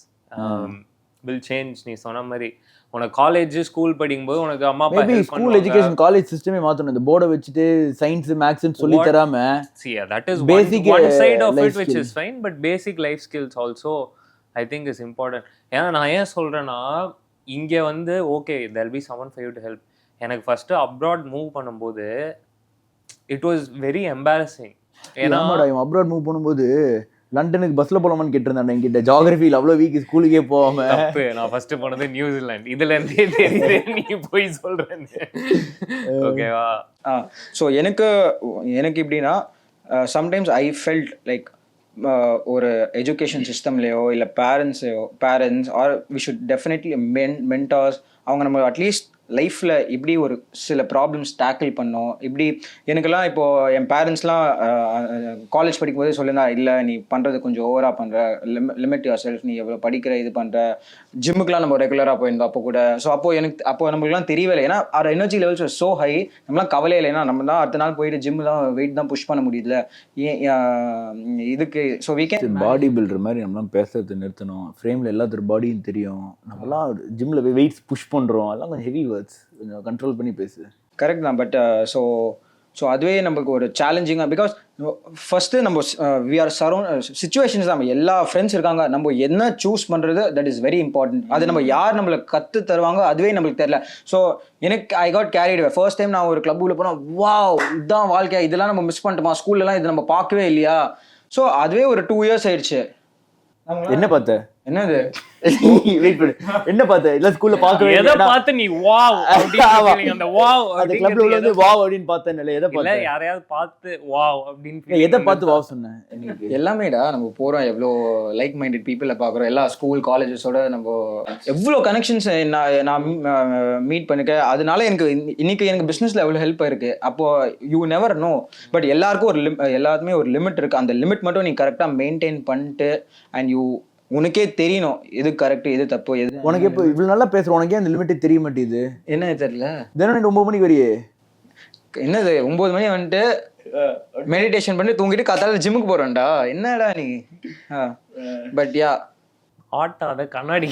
will change. நீ சொன்ன மாதிரி உனக்கு காலேஜ் ஸ்கூல் படிக்கும்போது உனக்கு அம்மா அப்பா ஸ்கூல் எஜுகேஷன் காலேஜ் சிஸ்டமே மாத்தணும். இந்த போர்டை வச்சுட்டு சயின்ஸ் மேக்ஸ்னு சொல்லி தராம that is basic one side of it which is fine, but basic life skills also I think is important. ஏன்னா நான் ஏன் சொல்றேன்னா இங்க வந்து okay there will be someone for you to help. எனக்கு ஃபர்ஸ்ட் அப்ராட் மூவ் பண்ணும்போது it was very embarrassing. ஏன்னா abroad move பண்ணும்போது லண்டனுக்கு பஸ்ல போலாமான்னு கேட்டிருந்தாங்க என்கிட்ட. ஜியோகிராஃபியில் அவ்வளோ வீக் ஸ்கூலுக்கே போகாம. நான் ஃபர்ஸ்ட் போனது நியூசிலாந்து. இதுல இருந்தே தெரியுது நீ போய் சொல்றேன். ஓகேவா? ஸோ எனக்கு எப்படின்னா சம்டைம்ஸ் ஐ ஃபெல்ட் லைக் ஒரு எஜுகேஷன் சிஸ்டம்லேயோ இல்லை parents or we should definitely mentors அவங்க நம்ம அட்லீஸ்ட் லைஃப்பில் இப்படி ஒரு சில ப்ராப்ளம்ஸ் டேக்கிள் பண்ணோம். இப்படி எனக்கெல்லாம் இப்போது என் பேரண்ட்ஸ்லாம் காலேஜ் படிக்கும்போதே சொல்லியிருந்தா, இல்லை நீ பண்ணுறது கொஞ்சம் ஓவராக பண்ணுற, லிமிட் யுவர் செல்ஃப், நீ எவ்வளோ படிக்கிற இது பண்ணுற, ஜிம்முக்குலாம் நம்ம ரெகுலராக போயிருந்தோம் அப்போ கூட. ஸோ அப்போ நம்மளுக்குலாம் தெரியவே இல்லை, ஏன்னா our energy levels so high, நம்மளாம் கவலை இல்லை, ஏன்னா நம்ம தான் அடுத்த நாள் போயிட்டு ஜிம்லாம் வெயிட் தான் புஷ் பண்ண முடியுதுல. இதுக்கு so we can body builder மாதிரி நம்மளாம் பேசுறது நிறுத்தணும். ஃப்ரேமில் எல்லாத்தோட பாடியும் தெரியும். நம்மளாம் ஜிம்மில் வெயிட்ஸ் புஷ் பண்ணுறோம், அதெல்லாம் கொஞ்சம் ஹெவி வேர்ட்ஸ், கொஞ்சம் கண்ட்ரோல் பண்ணி பேசு. கரெக்ட் தான். பட் ஸோ அதுவே நம்மளுக்கு ஒரு சேலஞ்சிங்காக, பிகாஸ் ஃபஸ்ட்டு நம்ம வி ஆர் சரௌண்ட் சுச்சுவேஷன்ஸ், நம்ம எல்லா ஃப்ரெண்ட்ஸ் இருக்காங்க, நம்ம என்ன சூஸ் பண்ணுறது தட் இஸ் வெரி இம்பார்ட்டன்ட். அது நம்ம யார் நம்மளுக்கு கற்று தருவாங்க அதுவே நம்மளுக்கு தெரியல. ஸோ எனக்கு I got carried away. First time நான் ஒரு கிளப்புக்குள்ள போனால், வாவ் இதுதான் வாழ்க்கை, இதெல்லாம் நம்ம மிஸ் பண்ணிட்டோமா, ஸ்கூல்லலாம் இது நம்ம பார்க்கவே இல்லையா. ஸோ அதுவே ஒரு 2 years ஆயிடுச்சு. என்ன பார்த்த? என்னது வெயிட் பண்ணு, என்ன பார்த்த? இல்ல ஸ்கூல்ல பார்க்கவே எதை பார்த்து நீ வாவ் அப்படின்னு அந்த வாவ் அந்த கிளப்ல வந்து வாவ் அப்படின்னு பார்த்தேன். எதை இல்ல பார்த்த? யாரையாவது பார்த்து வாவ் அப்படின்னு எதை பார்த்து வாவ் சொன்னேன்? எல்லாமேடா நம்ம போறோம், எவ்வளோ லைக் மைண்டட் பீப்புளை பார்க்குறோம், எல்லா ஸ்கூல் காலேஜஸோட நம்ம எவ்வளோ கனெக்ஷன்ஸ் நான் மீட் பண்ணிக்க. அதனால எனக்கு இன்னைக்கு எனக்கு பிஸ்னஸ்ல எவ்வளோ ஹெல்ப் ஆயிருக்கு. அப்போ யூ நெவர் நோ. பட் எல்லாருக்கும் எல்லாத்துமே ஒரு லிமிட் இருக்கு. அந்த லிமிட் மட்டும் நீ கரெக்டாக மெயின்டைன் பண்ணிட்டு அண்ட் உனக்கே தெரியணும் எது கரெக்ட் எது தப்பு எது. உனக்கு இப்போ இவ்வளவு நல்லா பேசுற, உனக்கே அந்த லிமிட்டே தெரிய மாட்டேங்குது. என்ன தெரியல, தினம் 9 மணிக்கு வரையே என்னது 9 மணி வந்துட்டு மெடிடேஷன் பண்ணி தூங்கிட்டு காத்தால ஜிம்முக்கு போறேன்டா, என்னடா நீ. பட் யா ஆட்டாத கண்ணாடி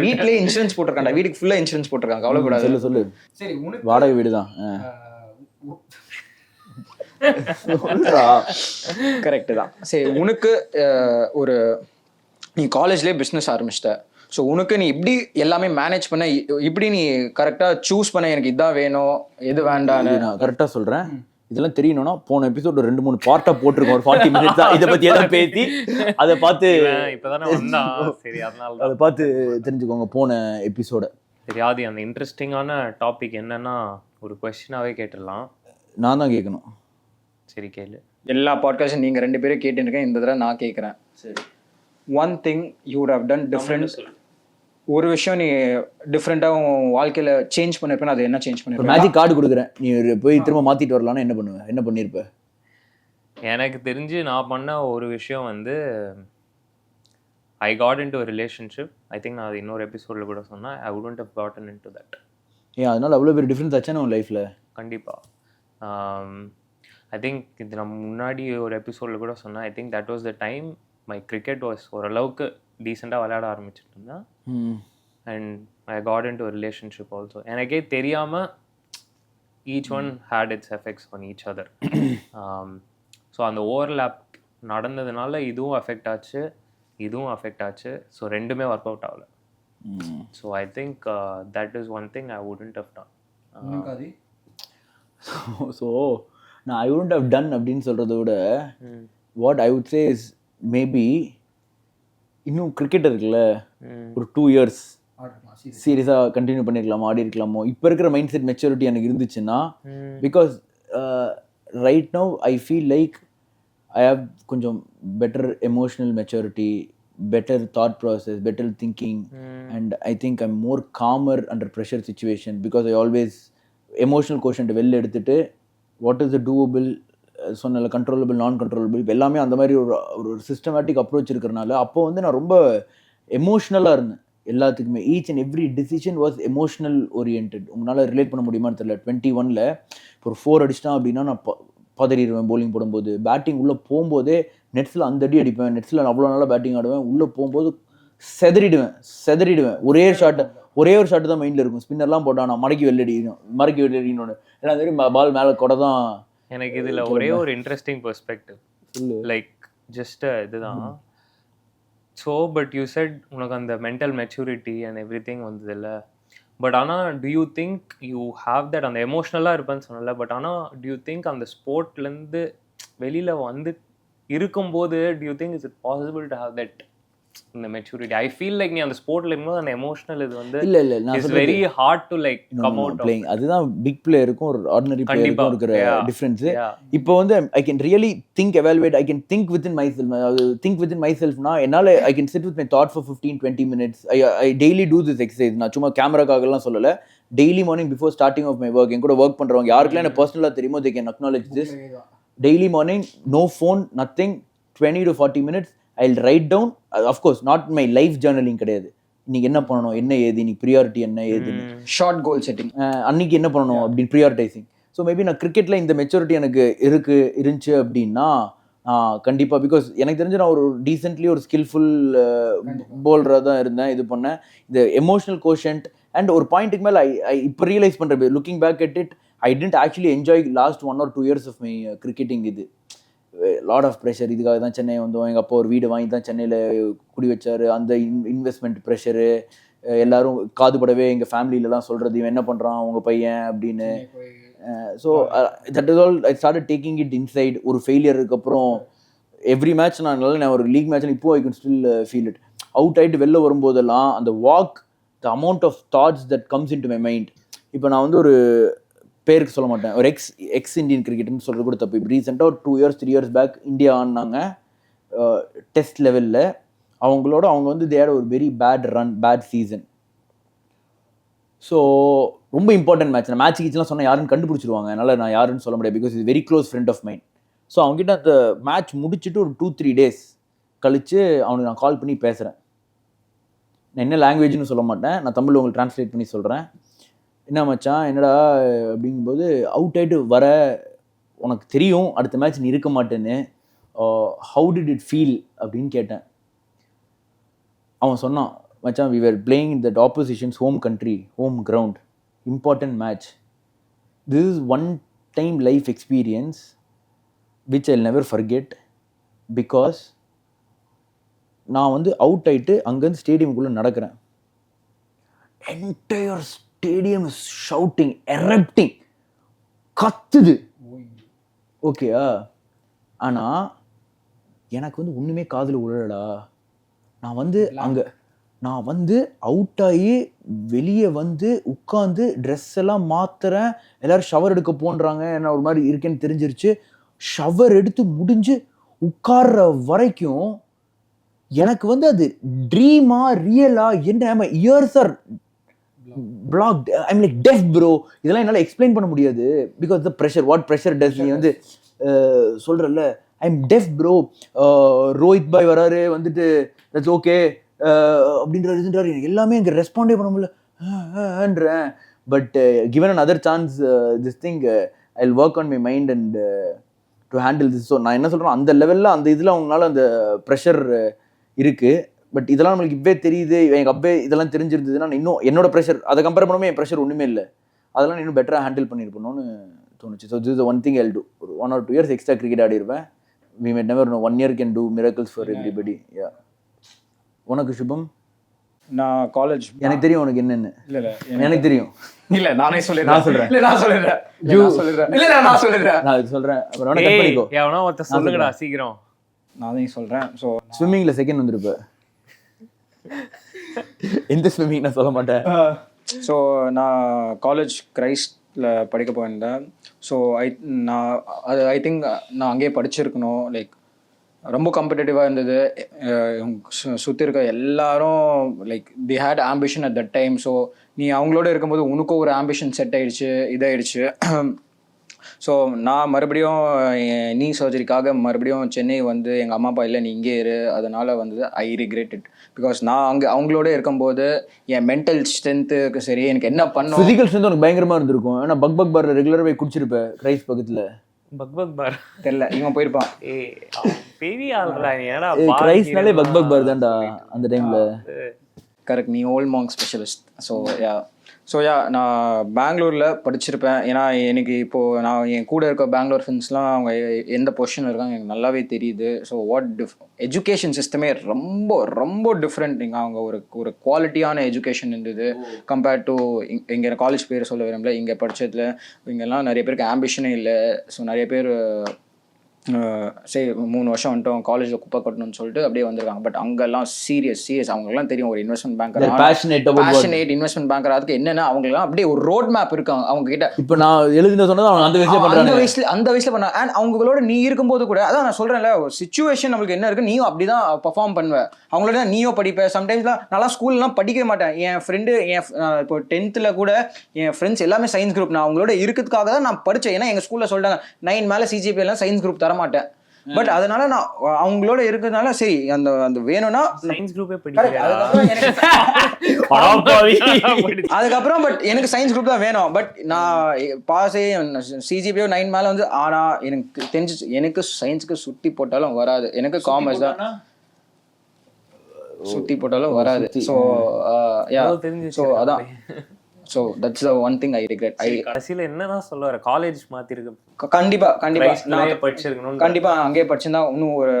வீட்லயே இன்சூரன்ஸ் போட்டிருக்காண்டா, வீட்டுக்கு ஃபுல்லா இன்சூரன்ஸ் போட்டிருக்காங்க, கவலைப்படாது. சொல்லு. சரி, வாடகை வீடு தான். கரெக்ட் தான். சரி, உனக்கு ஒரு நீ காலேஜ்லேயே பிஸ்னஸ் ஆரம்பிச்சிட்ட. ஸோ உனக்கு நீ இப்படி எல்லாமே மேனேஜ் பண்ண, இப்படி நீ கரெக்டாக சூஸ் பண்ண எனக்கு இதான் வேணும் எது வேண்டான்னு நான் கரெக்டாக சொல்கிறேன். இதெல்லாம் தெரியணும்னா போன எபிசோட் 2-3 பார்ட்டாக போட்டிருக்கோம், ஒரு 40 minutes தான் இதை பற்றி எல்லாம் பேசி அதை பார்த்து இப்போதானே வந்தான். சரி, அதனால அதை பார்த்து தெரிஞ்சுக்கோங்க போன எபிசோட. சரி ஆதி, அந்த இன்ட்ரெஸ்டிங்கான டாபிக் என்னன்னா ஒரு கொஸ்டினாவே கேட்டுடலாம். நான் தான் கேட்கணும். சரி கேளு. எல்லா பாட்காஸ்டும் நீங்கள் 2 பேரும் கேட்டுருக்கேன், இந்த தடவை நான் கேட்குறேன். சரி, one thing you would have done different, ஒரு விஷயம் நீ டிஃப்ரெண்ட்டாக உன் வாழ்க்கையில் சேஞ்ச் பண்ணிருப்பேன், அது என்ன சேஞ்ச் பண்ணிருப்பேன்? மேஜிக் கார்டு கொடுக்குறேன், நீ போய் திரும்ப மாற்றிட்டு வரலான்னு என்ன பண்ணுவேன்? என்ன பண்ணியிருப்ப? எனக்கு தெரிஞ்சு நான் பண்ண ஒரு விஷயம் வந்து ஐ got into a relationship. I think நான் அது இன்னொரு எபிசோடில் கூட சொன்னேன். ஐ wouldn't have gotten into that. ஏன் அதனால அவ்வளோ பெரிய டிஃப்ரென்ஸ் ஆச்சுன்னா உன் லைஃப்பில்? கண்டிப்பாக. ஐ திங்க் இது நம்ம முன்னாடி ஒரு எபிசோடில் கூட சொன்னேன். I think that was the time my cricket was ஓரளவுக்கு டீசெண்டாக விளையாட ஆரம்பிச்சுட்டு இருந்தேன். And I got into a relationship also. எனக்கே தெரியாமல் each one had its effects on each other. So அந்த ஓவர்லேப் நடந்ததுனால இதுவும் அஃபெக்ட் ஆச்சு, இதுவும் அஃபெக்ட் ஆச்சு. ஸோ ரெண்டுமே ஒர்க் அவுட் ஆகலை. So I think that is one thing I wouldn't have done. So நான் ஐ wouldn't have done அப்படின்னு சொல்கிறத விட what I would say is maybe இன்னும் கிரிக்கெட் இருக்குல்ல, ஒரு 2 years சீரியஸாக கண்டினியூ பண்ணியிருக்கலாமோ, ஆடி இருக்கலாமோ. இப்போ இருக்கிற மைண்ட் செட் மெச்சூரிட்டி எனக்கு இருந்துச்சுன்னா, because right now I feel like I have கொஞ்சம் better emotional maturity, better thought process, better thinking, and I think I'm more calmer under pressure situation because I always emotional quotient வெளில எடுத்துட்டு what is the doable, சொன்னல controllable, நான் controllable, இப்போ எல்லாமே அந்த மாதிரி ஒரு சிஸ்டமேட்டிக் அப்ரோச் இருக்கிறனால அப்போ வந்து நான் ரொம்ப எமோஷ்னலாக இருந்தேன் எல்லாத்துக்குமே. Each and every decision was emotional oriented. உங்களால் ரிலேட் பண்ண முடியுமான்னு தெரியல. 21ல் இப்போ ஒரு 4 அடிச்சிட்டான் அப்படின்னா நான் பதறிடுவேன். பவுலிங் போடும்போது பேட்டிங் உள்ளே போகும்போதே நெட்ஸில் அந்த அடி அடிப்பேன், நெட்ஸில் அவ்வளோ நல்லா பேட்டிங் ஆடுவேன், உள்ளே போகும்போது செதறிடுவேன். ஒரே ஒரு ஷாட்டு தான் மைண்டில் இருக்கும். ஸ்பின்னர்லாம் போட்டான் நான் மடக்கி வெளியடிக்கணும்னு எல்லாம் தெரியும். பால் மேலே கூட தான். எனக்கு இதில் ஒரே ஒரு இன்ட்ரெஸ்டிங் பெர்ஸ்பெக்டிவ், லைக் ஜஸ்ட் இதுதான். ஸோ பட் யூ செட் உனக்கு அந்த mental maturity and every thing வந்தது இல்லை. பட் ஆனால் to you think you have that, அந்த எமோஷ்னலாக இருப்பேன்னு சொன்னல, பட் ஆனால் டு யூ திங்க் அந்த ஸ்போர்ட்லேருந்து வெளியில் வந்து இருக்கும்போது to you think is it possible to have that இந்த மெச்சூரிட்டி. ஐ ஃபீல் லைக் நீ அந்த ஸ்போர்ட்ல இருக்கும்போது அந்த எமோஷனல் இது வந்து இல்ல நான் it's very hard to like come out playing. அதுதான் பிக் பிளேயருக்கும் ஒரு ஆர்டினரி பிளேயருக்கும் இருக்கிற டிஃபரன்ஸ். இப்போ வந்து I can really think evaluate, I can think within myself. Think within my செல்ஃப்னா என்னால I can sit with my thought for 15-20 minutes. I daily do this exercise. நான் சும்மா கேமராக்காகலாம் சொல்லல. Daily morning before starting of my work, என் கூட work பண்றவங்க யாருக்கெல்லாம் எனக்கு பர்சனலா தெரியுமோ they can acknowledge this. Daily morning no phone, nothing, 20 to 40 minutes I'll write down. Of course not my life journaling கிடையாது. இன்னைக்கு என்ன பண்ணணும், என்ன ஏது, இன்னைக்கு ப்ரியாரிட்டி என்ன ஏதுன்னு, ஷார்ட் கோல் செட்டிங், அன்னைக்கு என்ன பண்ணணும் அப்படின்னு ப்ரியாரிட்டைசிங். ஸோ மேபி நான் கிரிக்கெட்டில் இந்த மெச்சூரிட்டி எனக்கு இருந்துச்சு அப்படின்னா கண்டிப்பாக, பிகாஸ் எனக்கு தெரிஞ்சு நான் ஒரு டீசென்ட்லி ஒரு ஸ்கில்ஃபுல் போல்டராக தான் இருந்தேன், இது பண்ணேன். இந்த எமோஷனல் கோஷன்ட் அண்ட் ஒரு பாயிண்ட்டுக்கு மேலே ஐ இப்போ ரியலைஸ் பண்ணுறேன், looking back at it, I tend actually enjoy last 1 or 2 years of my கிரிக்கெட்டிங். இது லாட் ஆஃப் ப்ரெஷர். இதுக்காக தான் சென்னை வந்தோம். எங்கள் அப்பா ஒரு வீடு வாங்கி தான் சென்னையில் குடி வச்சார். அந்த இன்வெஸ்ட்மெண்ட் ப்ரெஷரு, எல்லாரும் காதுபடவே எங்கள் ஃபேமிலியிலலாம் சொல்கிறது, இவன் என்ன பண்ணுறான் உங்கள் பையன் அப்படின்னு. So that is all I started taking it inside. ஒரு ஃபெயிலியருக்கு அப்புறம் எவ்ரி மேட்ச் நான் ஒரு லீக் மேட்ச்சில் இப்போ I can still feel it. Out ஆகிட்டு வெளில வரும்போதெல்லாம் அந்த walk, the amount of thoughts that comes into my mind. இப்போ நான் வந்து ஒரு பேருக்கு சொல்ல மாட்டேன், ஒரு எக்ஸ் இந்தியன் கிரிக்கெட்னு சொல்கிறது கூட தப்பு. இப்போ ரீசெண்டாக ஒரு 2 years 3 years பேக் இந்தியா ஆடினாங்க டெஸ்ட் லெவலில். அவங்க வந்து தே ஹேட் ஒரு வெரி பேட் சீசன். ஸோ ரொம்ப இம்பார்ட்டன்ட் மேட்ச். நான் மேட்ச் கீச்செலாம் சொன்னால் யாருன்னு கண்டுபிடிச்சிருவாங்க, அதனால் நான் யாருன்னு சொல்ல முடியாது, because is very close friend of mind. So அவங்ககிட்ட அந்த மேட்ச் முடிச்சுட்டு ஒரு 2-3 days கழித்து அவனுக்கு நான் கால் பண்ணி பேசுகிறேன். நான் என்ன லாங்குவேஜ்னு சொல்ல மாட்டேன், நான் தமிழ் உங்களுக்கு ட்ரான்ஸ்லேட் பண்ணி சொல்கிறேன். என்ன மச்சான் என்னடா அப்படிங்கும்போது, அவுட் ஆகிட்டு வர உனக்கு தெரியும் அடுத்த மேட்ச் நீ இருக்க மாட்டேன்னு, ஹவு டிட் இட் ஃபீல் அப்படின்னு கேட்டேன். அவன் சொன்னான், மச்சான் we were playing in that opposition's home country, home ground, important match. This is one time life experience which I'll never forget, because நான் வந்து அவுட் ஆகிட்டு அங்கேருந்து ஸ்டேடியமுக்குள்ளே நடக்கிறேன். என்டையர் ஸ்டேடியம் இஸ் ஷவுட்டிங், எரப்டிங், கத்துது. ஓகேயா? ஆனால் எனக்கு வந்து ஒன்றுமே காதில் விழலடா. நான் வந்து அவுட் ஆகி வெளியே வந்து உட்காந்து ட்ரெஸ் எல்லாம் மாத்துறேன். எல்லாரும் ஷவர் எடுக்க போன்றாங்க, என்ன ஒரு மாதிரி இருக்கேன்னு தெரிஞ்சிருச்சு. ஷவர் எடுத்து முடிஞ்சு உட்கார்ற வரைக்கும் எனக்கு வந்து அது ட்ரீமா ரியலா என்ன, ears are blocked. I'm like deaf bro. இதெல்லாம் என்னால எக்ஸ்பிளைன் பண்ண முடியாது, because the pressure, what pressure does. நீ வந்து சொல்றல I'm deaf bro. ரோஹித் பாய் வராரு வந்துட்டு that's okay அப்படின்றாரு, எல்லாமே எனக்கு ரெஸ்பாண்டே பண்ண முடியலன்றேன். But given another chance, this thing I'll work on my mind and to handle this. So நான் என்ன சொல்றேன், அந்த லெவலில் அந்த இதில் அவங்களால அந்த ப்ரெஷர் இருக்கு. பட் இதெல்லாம் நம்மளுக்கு இப்பவே தெரியுது, எங்கள் அப்பே இதெல்லாம் தெரிஞ்சிருந்ததுன்னா இன்னும் என்னோட ப்ரெஷர் அதை கம்பேர் பண்ணும்போது என் ப்ரெஷர் ஒன்றுமே இல்லை, அதெல்லாம் இன்னும் பெட்டராக ஹேண்டில் பண்ணியிருப்போம்னு தோணுச்சு. So this is one thing I'll do. ஒரு 1 or 2 years எக்ஸ்ட்ரா கிரிக்கெட் ஆடிருப்பேன். we may never know, 1 year can do miracles for everybody. Yeah. உனக்கு சுபம்? நான் காலேஜ் எனக்கு தெரியும் உனக்கு என்னென்னு. இல்லை எனக்கு தெரியும். இல்லை நானே சொல்லிடுறேன். நான் சொல்கிறேன். நான் இது சொல்கிறேன். அப்புறம் கட் பண்ணிக்கோ. எவனோ ஒருத்தர் சொல்லுங்கடா சீக்கிரம். நான் தான் சொல்கிறேன். ஸோ ஸ்விம்மிங்கில் செகண்ட் வந்திருப்பேன். எந்த ஸ்விம்மிங் நான் சொல்ல மாட்டேன். ஸோ நான் காலேஜ் கிரைஸ்டில் படிக்க போயிருந்தேன். ஸோ ஐ திங்க் நான் அங்கேயே படிச்சிருக்கணும். லைக் ரொம்ப காம்படேட்டிவாக இருந்தது. சுற்றி இருக்க எல்லாரும் like they had ambition at that time. So நீ அவங்களோட இருக்கும்போது உனக்கும் ஒரு ஆம்பிஷன் செட் ஆயிடுச்சு, இதாயிடுச்சு. ஸோ நான் மறுபடியும் நீ சர்ஜரிக்காக மறுபடியும் சென்னை வந்து எங்கள் அம்மா அப்பா இல்லை நீ இங்கே இரு, அதனால் வந்து ஐ ரிக்ரெட் இட். பிகாஸ் நான் அங்கே அவங்களோட இருக்கும்போது என் மென்டல் ஸ்ட்ரென்த்துக்கு சரி எனக்கு என்ன பண்ணணும், ஃபிசிக்கல் ஸ்ட்ரென்த் உனக்கு பயங்கரமாக இருந்திருக்கும். ஏன்னா பக் பார் ரெகுலராக போய் குடிச்சிருப்பேன் கிரைஸ் பக்கத்தில். பக் பார் தெரியல, இவன் போயிருப்பான். பெரிய ஆள்றா நீ. ஏன்னா கிரைஸ்னாலே பக் பார் தான்டா அந்த டைமில். கரெக்ட், நீ ஓல்ட் மாங்க் ஸ்பெஷலிஸ்ட். ஸோ நான் பெங்களூரில் படிச்சிருப்பேன். ஏன்னா எனக்கு இப்போது நான் என் கூட இருக்க பெங்களூர் ஃப்ரெண்ட்ஸ்லாம் அவங்க எந்த பொசிஷனில் இருக்காங்க எனக்கு நல்லாவே தெரியுது. ஸோ எஜுகேஷன் சிஸ்டமே ரொம்ப ரொம்ப டிஃப்ரெண்ட். இங்கே அவங்க ஒரு குவாலிட்டியான எஜுகேஷன் இருந்தது கம்பேர்ட் டு இங்கே காலேஜ் பேர் சொல்ல விரும்பல. இங்கே படித்ததில் இங்கெல்லாம் நிறைய பேருக்கு ஆம்பிஷனே இல்லை. ஸோ நிறைய பேர் சரி 3 வருஷம் வந்துட்டோம் காலேஜில் குப்பை கட்டணும்னு சொல்லிட்டு அப்படியே வந்திருக்காங்க. பட் அங்கெல்லாம் சீரியஸ் அவங்கெல்லாம் தெரியும் ஒரு investment banker passionate investment banker. அதுக்கு என்னன்னா அவங்கலாம் அப்படியே ஒரு ரோட் மேப் இருக்காங்க அவங்க கிட்ட. இப்போ நான் எழுதின சொன்னது அவங்க அந்த வயசுல அந்த வயசுல பண்ண. அண்ட் அவங்களோட நீ இருக்கும்போது கூட அதான் நான் சொல்றேன்ல சிச்சுவேஷன் நம்மளுக்கு என்ன இருக்கு நீயும் அப்படிதான் பெர்ஃபார்ம் பண்ணுவ. அவங்களோட நீயோ படிப்ப. சம்டைம்ஸ்லாம் நல்லா ஸ்கூல்லாம் படிக்கவே மாட்டேன். என் ஃப்ரெண்டு இப்போ 10th கூட என் ஃப்ரெண்ட்ஸ் எல்லாமே சயின்ஸ் குரூப். நான் அவங்களோட இருக்கிறதுக்காக தான் நான் படித்தேன். ஏன்னா எங்கள் ஸ்கூலில் சொல்லிட்டாங்க 9 மேலே CGPA எல்லாம் சயின்ஸ் குரூப் தர மாட்டேன். பட் அதனால நான் அவங்களோட இருக்கிறதுனால சரி அந்த அந்த வேணும்னா சயின்ஸ் குரூப்பே அதுக்கப்புறம் பட் எனக்கு சயின்ஸ் குரூப் தான் வேணும். பட் நான் பாஸே CGPA 9 மேலே வந்து ஆனா எனக்கு தெரிஞ்சு எனக்கு சயின்ஸுக்கு சுட்டி போட்டாலும் வராது. எனக்கு காமர்ஸ் தான் சுத்தி போட்டாலும் வராது. ஸோ ஸோ அதான் so that's the one thing I regret. கடைசியில் என்னதான் சொல்ல வர காலேஜ் மாற்றிருக்கு. கண்டிப்பா நான் படிச்சிருக்கணும். கண்டிப்பா அங்கேயே படிச்சிருந்தா இன்னும் ஒரு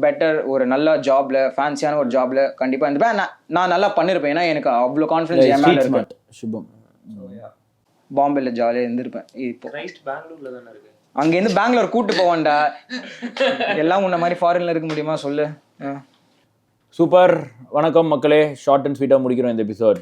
பெட்டர் ஒரு நல்ல ஜாப்ல ஃபேன்சியான ஒரு ஜாப்ல கண்டிப்பா இருந்திருப்பேன். நான் நல்லா பண்ணிருப்பேன். ஏன்னா எனக்கு அவ்வளோ கான்ஃபிடன்ஸ் என் மேல இருக்கு. சுபம் பாம்பேல ஜாலியாக இருந்திருப்பேன். இப்போ பெங்களூர்ல தானே இருக்கு. அங்கேருந்து பெங்களூர் கூட்டு போவான்டா. எல்லாம் உன்ன மாதிரி ஃபாரின்ல இருக்க முடியுமா சொல்லு. சூப்பர். வணக்கம் மக்களே, ஷார்ட் அண்ட் ஸ்வீட்டாக முடிக்கிறோம் இந்த எபிசோட்.